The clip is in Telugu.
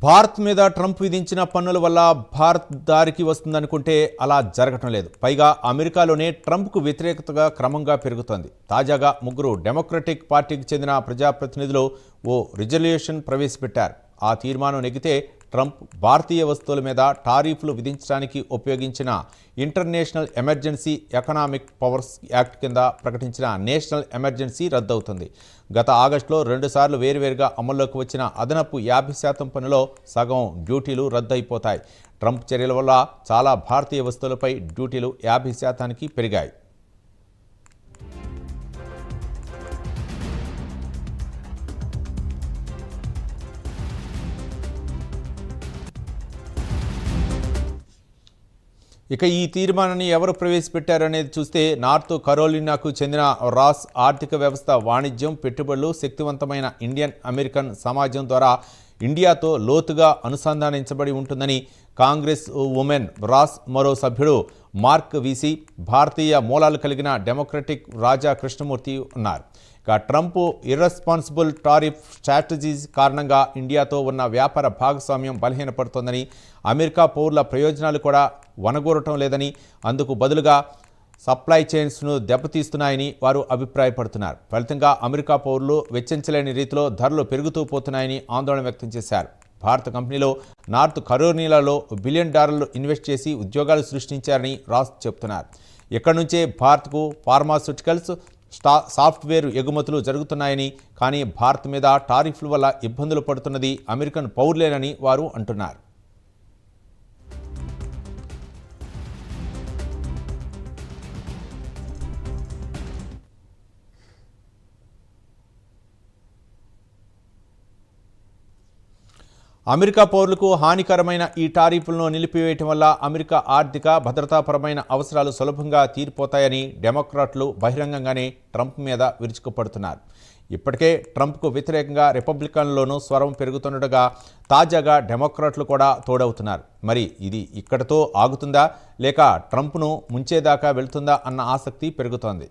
భారత్ మీద ట్రంప్ విధించిన పన్నుల వల్ల భారత్ దారికి వస్తుందనుకుంటే అలా జరగటం లేదు. పైగా అమెరికాలోనే ట్రంప్కు వ్యతిరేకతగా క్రమంగా పెరుగుతోంది. తాజాగా ముగ్గురు డెమోక్రటిక్ పార్టీకి చెందిన ప్రజాప్రతినిధులు ఓ రిజల్యూషన్ ప్రవేశపెట్టారు. ఆ తీర్మానం నెగ్గితే ట్రంప్ భారతీయ వస్తువుల మీద టారిఫ్లు విధించడానికి ఉపయోగించిన international emergency economic powers act కింద ప్రకటించిన నేషనల్ ఎమర్జెన్సీ రద్దవుతుంది. గత ఆగస్టులో 2 సార్లు వేరువేరుగా అమల్లోకి వచ్చిన అదనపు 50% పన్నులో సగం డ్యూటీలు రద్దయిపోతాయి. ట్రంప్ చర్యల వల్ల చాలా భారతీయ వస్తువులపై డ్యూటీలు 50%కి పెరిగాయి. ఇక ఈ తీర్మానాన్ని ఎవరు ప్రవేశపెట్టారనేది చూస్తే నార్త్ కరోలినాకు చెందిన రాస్ ఆర్థిక వ్యవస్థ, వాణిజ్యం, పెట్టుబడులు, శక్తివంతమైన ఇండియన్ అమెరికన్ సమాజం ద్వారా ఇండియాతో లోతుగా అనుసంధానించబడి ఉంటుందని కాంగ్రెస్ ఉమెన్ రాస్ మరో సభ్యుడు మార్క్ వీసీ, భారతీయ మూలాలు కలిగిన డెమోక్రటిక్ రాజా కృష్ణమూర్తి ఉన్నారు. ఇక ట్రంప్ ఇర్రెస్పాన్సిబుల్ టారిఫ్ స్ట్రాటజీస్ కారణంగా ఇండియాతో ఉన్న వ్యాపార భాగస్వామ్యం బలహీనపడుతోందని, అమెరికా పౌరుల ప్రయోజనాలు కూడా వనగూరటం లేదని, అందుకు బదులుగా సప్లై చైన్స్ను దెబ్బతీస్తున్నాయని వారు అభిప్రాయపడుతున్నారు. ఫలితంగా అమెరికా పౌరులు వెచ్చించలేని రీతిలో ధరలు పెరుగుతూ పోతున్నాయని ఆందోళన వ్యక్తం చేశారు. భారత కంపెనీలో నార్త్ కరోలినాలో $1 బిలియన్ ఇన్వెస్ట్ చేసి ఉద్యోగాలు సృష్టించారని రాస్ చెబుతున్నారు. ఇక్కడి నుంచే భారత్కు ఫార్మాస్యూటికల్స్, సాఫ్ట్వేర్ ఎగుమతులు జరుగుతున్నాయని, కానీ భారత్ మీద టారిఫ్ల వల్ల ఇబ్బందులు పడుతున్నది అమెరికన్ పౌరులేనని వారు అంటున్నారు. అమెరికా పౌరులకు హానికరమైన ఈ టారిఫ్లను నిలిపివేయటం వల్ల అమెరికా ఆర్థిక భద్రతాపరమైన అవసరాలు సులభంగా తీరిపోతాయని డెమోక్రాట్లు బహిరంగంగానే ట్రంప్ మీద విరుచుకుపడుతున్నారు. ఇప్పటికే ట్రంప్కు వ్యతిరేకంగా రిపబ్లికన్లోనూ స్వరం పెరుగుతుండగా తాజాగా డెమోక్రాట్లు కూడా తోడవుతున్నారు. మరి ఇది ఇక్కడితో ఆగుతుందా, లేక ట్రంప్ను ముంచేదాకా వెళ్తుందా అన్న ఆసక్తి పెరుగుతోంది.